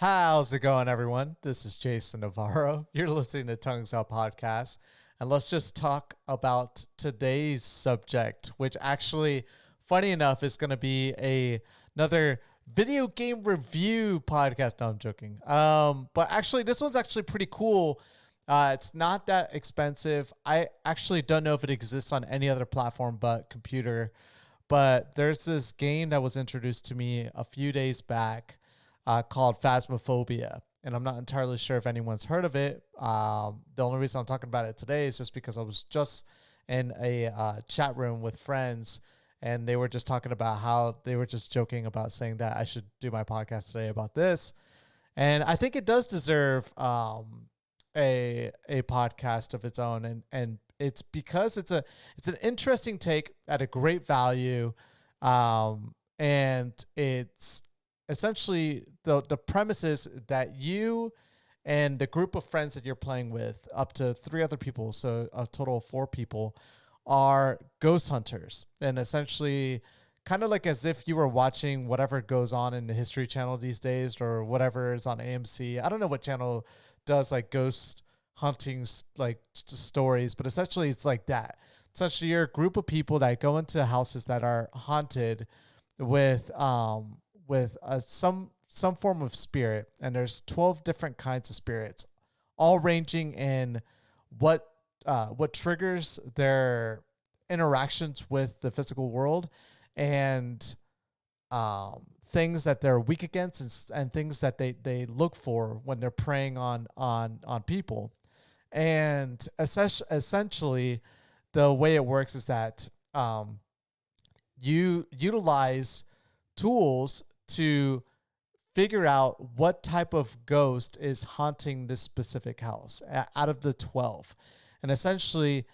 How's it going, everyone? This is Jason Navarro. You're listening to Tongues Out Podcast. And let's just talk about today's subject, which actually, funny enough, is going to be another video game review podcast. No, I'm joking. But actually, this one's actually pretty cool. It's not that expensive. I actually don't know if it exists on any other platform but computer. But there's this game that was introduced to me a few days back called Phasmophobia. And I'm not entirely sure if anyone's heard of it. The only reason I'm talking about it today is just because I was just in a chat room with friends, and they were just talking about how they were just joking about saying that I should do my podcast today about this. And I think it does deserve a podcast of its own, and it's because it's an interesting take at a great value, and it's essentially the premise is that you and the group of friends that you're playing with, up to 3 other people, so a total of 4 people, are ghost hunters, and essentially kind of like as if you were watching whatever goes on in the History Channel these days, or whatever is on AMC. I don't know what channel does like ghost hunting like stories, but essentially it's like that. Essentially, you're a group of people that go into houses that are haunted with some form of spirit, and there's 12 different kinds of spirits, all ranging in what triggers their interactions with the physical world, and things that they're weak against, and things that they look for when they're preying on people. And essentially, the way it works is that you utilize tools to figure out what type of ghost is haunting this specific house out of the 12. And essentially,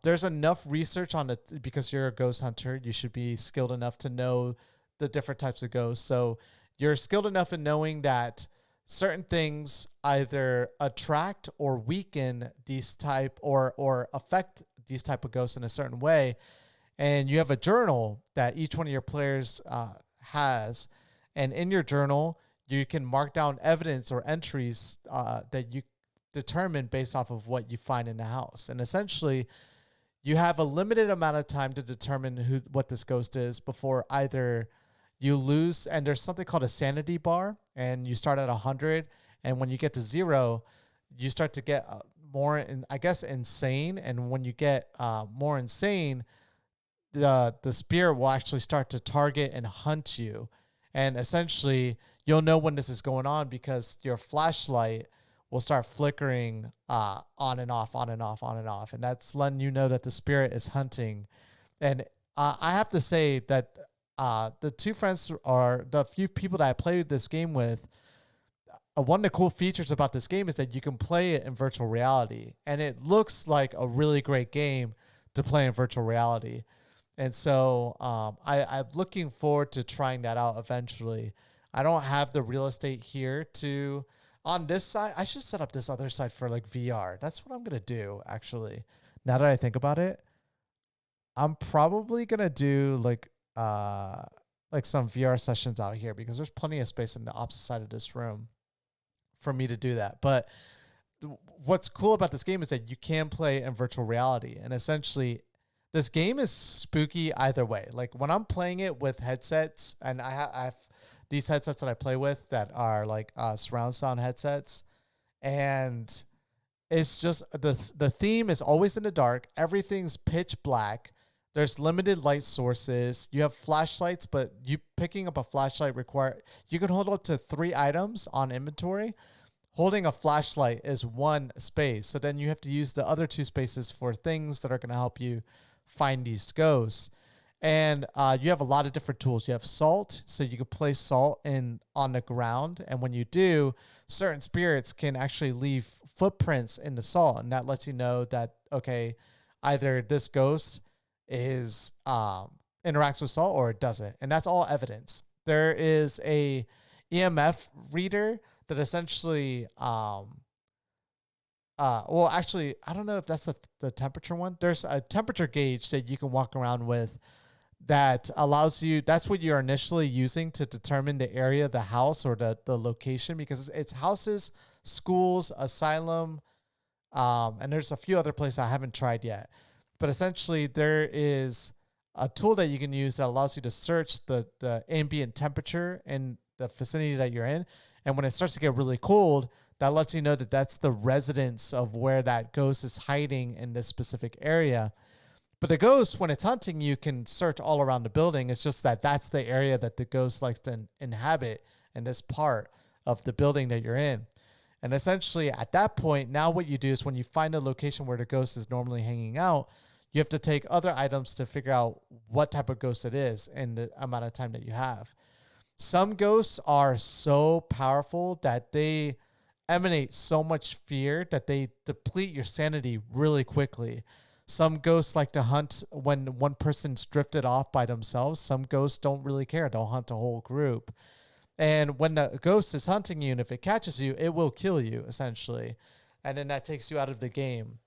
there's enough research on it, because you're a ghost hunter. You should be skilled enough to know the different types of ghosts. So you're skilled enough in knowing that certain things either attract or weaken these type or affect these type of ghosts in a certain way. And you have a journal that each one of your players has. And in your journal, you can mark down evidence or entries that you determine based off of what you find in the house. And essentially, you have a limited amount of time to determine what this ghost is before either you lose, and there's something called a sanity bar, and you start at 100, and when you get to 0, you start to get more, insane. And when you get more insane, the spirit will actually start to target and hunt you. And essentially, you'll know when this is going on because your flashlight will start flickering on and off, on and off, on and off. And that's letting you know that the spirit is hunting. And I have to say that the 2 friends, or the few people that I played this game with, one of the cool features about this game is that you can play it in virtual reality. And it looks like a really great game to play in virtual reality. And so I'm looking forward to trying that out eventually. I don't have the real estate here on this side. I should set up this other side for like VR. That's what I'm going to do, actually. Now that I think about it, I'm probably going to do like some VR sessions out here, because there's plenty of space in the opposite side of this room for me to do that. But what's cool about this game is that you can play in virtual reality, and essentially this game is spooky either way. Like when I'm playing it with headsets, and I have these headsets that I play with that are like surround sound headsets, and it's just the theme is always in the dark. Everything's pitch black. There's limited light sources. You have flashlights, but you picking up a flashlight you can hold up to 3 items on inventory. Holding a flashlight is 1 space. So then you have to use the other 2 spaces for things that are going to help you find these ghosts. And you have a lot of different tools. You have salt, so you can place salt on the ground. And when you do, certain spirits can actually leave footprints in the salt. And that lets you know that, okay, either this ghost is interacts with salt or it doesn't. And that's all evidence. There is a EMF reader that essentially well, actually, I don't know if that's the temperature one. There's a temperature gauge that you can walk around with that allows you, that's what you're initially using to determine the area of the house or the location, because it's houses, schools, asylum, and there's a few other places I haven't tried yet. But essentially, there is a tool that you can use that allows you to search the ambient temperature in the vicinity that you're in. And when it starts to get really cold, that lets you know that that's the residence of where that ghost is hiding in this specific area. But the ghost, when it's hunting you, can search all around the building. It's just that that's the area that the ghost likes to inhabit in this part of the building that you're in. And essentially, at that point, now what you do is when you find a location where the ghost is normally hanging out, you have to take other items to figure out what type of ghost it is and the amount of time that you have. Some ghosts are so powerful that they emanate so much fear that they deplete your sanity really quickly. Some ghosts like to hunt when one person's drifted off by themselves. Some ghosts don't really care. They'll hunt a whole group. And when the ghost is hunting you, and if it catches you, it will kill you, essentially. And then that takes you out of the game.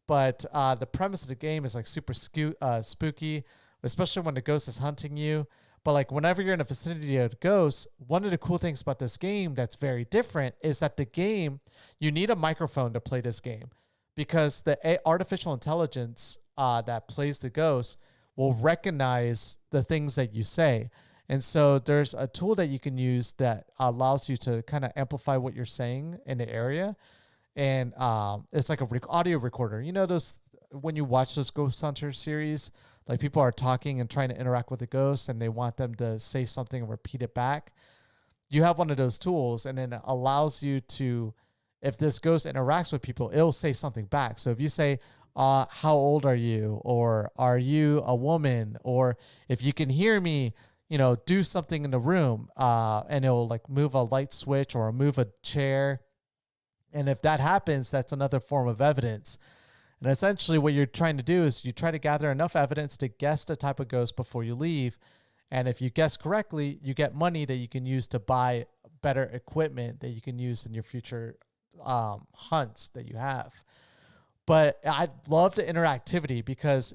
But the premise of the game is like super spooky, especially when the ghost is hunting you. But like whenever you're in a vicinity of ghosts, one of the cool things about this game that's very different is that the game, you need a microphone to play this game, because the artificial intelligence that plays the ghost will recognize the things that you say. And so there's a tool that you can use that allows you to kind of amplify what you're saying in the area. And it's like a audio recorder. You know, those, when you watch those Ghost Hunter series, like people are talking and trying to interact with the ghost and they want them to say something and repeat it back. You have one of those tools, and then it allows you to, if this ghost interacts with people, it'll say something back. So if you say, how old are you? Or are you a woman? Or if you can hear me, you know, do something in the room, and it'll like move a light switch or move a chair. And if that happens, that's another form of evidence. And essentially what you're trying to do is you try to gather enough evidence to guess the type of ghost before you leave. And if you guess correctly, you get money that you can use to buy better equipment that you can use in your future hunts that you have. But I love the interactivity because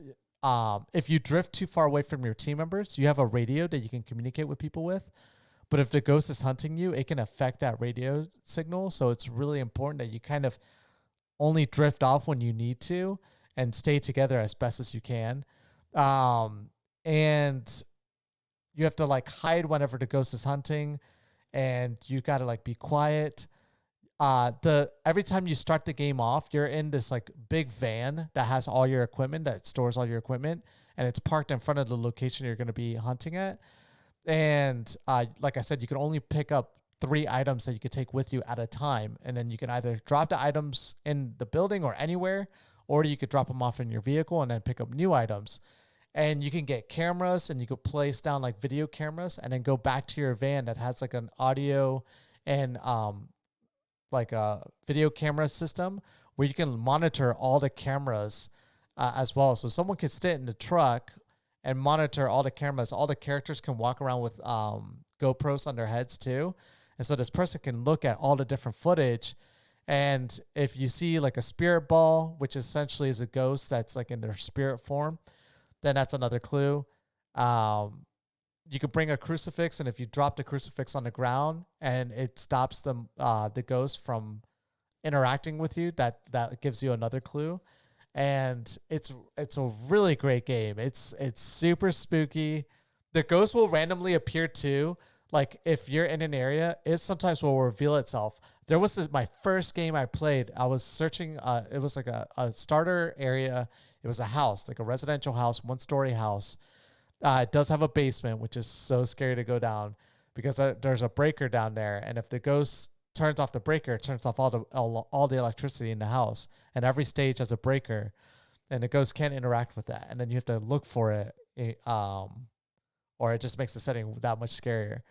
if you drift too far away from your team members, you have a radio that you can communicate with people with. But if the ghost is hunting you, it can affect that radio signal. So it's really important that you kind of only drift off when you need to and stay together as best as you can. And you have to like hide whenever the ghost is hunting, and you got to like be quiet. Every time you start the game off, you're in this like big van that has all your equipment, that stores all your equipment, and it's parked in front of the location you're going to be hunting at. And like I said, you can only pick up 3 items that you could take with you at a time. And then you can either drop the items in the building or anywhere, or you could drop them off in your vehicle and then pick up new items. And you can get cameras, and you could place down like video cameras and then go back to your van that has like an audio and like a video camera system where you can monitor all the cameras as well. So someone could sit in the truck and monitor all the cameras. All the characters can walk around with GoPros on their heads too. And so this person can look at all the different footage. And if you see like a spirit ball, which essentially is a ghost that's like in their spirit form, then that's another clue. You could bring a crucifix, and if you drop the crucifix on the ground and it stops the ghost from interacting with you, that gives you another clue. And it's a really great game. It's super spooky. The ghost will randomly appear too. Like if you're in an area, it sometimes will reveal itself. There was my first game I played. I was searching. It was like a starter area. It was a house, like a residential house, 1-story house. It does have a basement, which is so scary to go down because there's a breaker down there. And if the ghost turns off the breaker, it turns off all the electricity in the house. And every stage has a breaker, and the ghost can't interact with that. And then you have to look for it, or it just makes the setting that much scarier.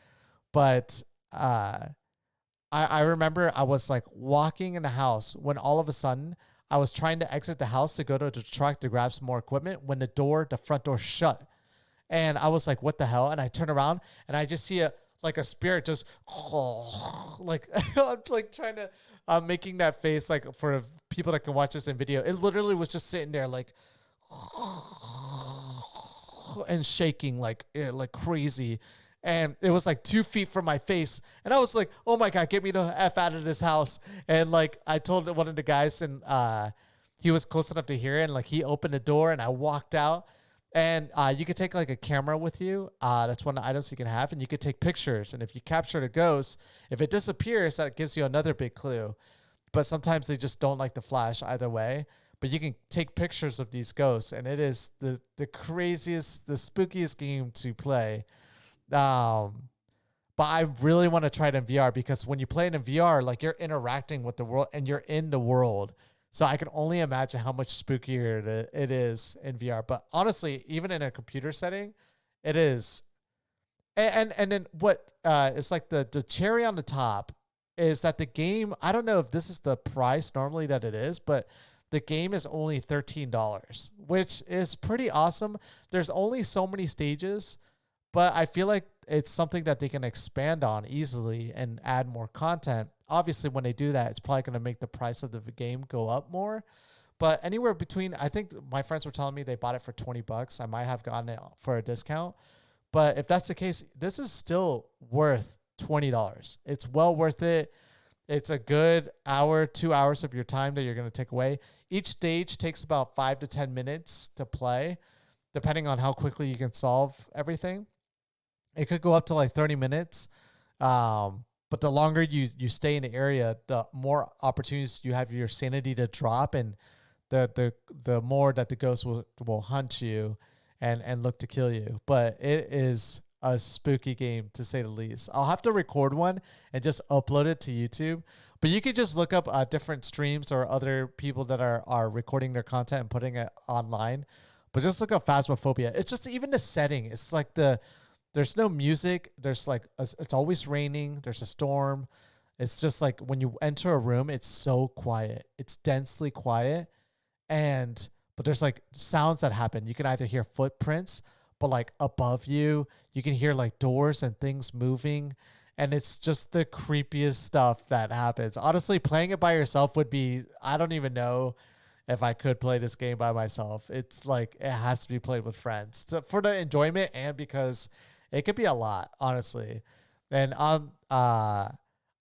But I remember I was like walking in the house when all of a sudden I was trying to exit the house to go to the truck to grab some more equipment when the front door shut. And I was like, what the hell? And I turn around and I just see a spirit just like, I'm like trying to, I'm making that face like for people that can watch this in video. It literally was just sitting there like, and shaking like crazy. And it was like 2 feet from my face. And I was like, oh my God, get me the F out of this house. And like, I told one of the guys, and he was close enough to hear it. And like, he opened the door and I walked out. And you could take like a camera with you. That's one of the items you can have. And you could take pictures. And if you capture the ghost, if it disappears, that gives you another big clue. But sometimes they just don't like to flash either way. But you can take pictures of these ghosts. And it is the craziest, the spookiest game to play. But I really want to try it in VR, because when you play it in VR, like, you're interacting with the world and you're in the world. So I can only imagine how much spookier it is in VR. But honestly, even in a computer setting, it is. And then what is like the cherry on the top is that the game, I don't know if this is the price normally that it is, but the game is only $13, which is pretty awesome. There's only so many stages, but I feel like it's something that they can expand on easily and add more content. Obviously, when they do that, it's probably going to make the price of the game go up more. But anywhere between, I think my friends were telling me they bought it for $20. I might have gotten it for a discount. But if that's the case, this is still worth $20. It's well worth it. It's a good hour, 2 hours of your time that you're going to take away. Each stage takes about 5 to 10 minutes to play, depending on how quickly you can solve everything. It could go up to like 30 minutes. But the longer you stay in the area, the more opportunities you have your sanity to drop, and the more that the ghost will hunt you and look to kill you. But it is a spooky game, to say the least. I'll have to record one and just upload it to YouTube. But you could just look up different streams or other people that are recording their content and putting it online. But just look up Phasmophobia. It's just even the setting. It's like there's no music. There's like, it's always raining. There's a storm. It's just like when you enter a room, it's so quiet. It's densely quiet. But there's like sounds that happen. You can either hear footprints, but like above you, you can hear like doors and things moving. And it's just the creepiest stuff that happens. Honestly, playing it by yourself would be, I don't even know if I could play this game by myself. It's like, it has to be played with friends for the enjoyment, and because it could be a lot, honestly. And I'm not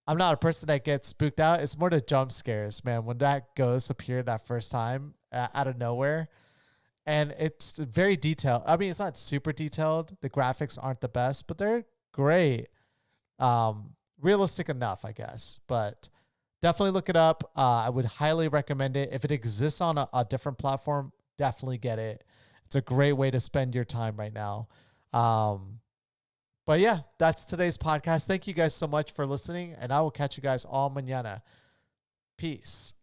a person that gets spooked out. It's more the jump scares, man. When that ghost appeared that first time out of nowhere, and it's very detailed. I mean, it's not super detailed. The graphics aren't the best, but they're great. Realistic enough, I guess. But definitely look it up. I would highly recommend it. If it exists on a different platform, definitely get it. It's a great way to spend your time right now. But yeah, that's today's podcast. Thank you guys so much for listening, and I will catch you guys all mañana. Peace.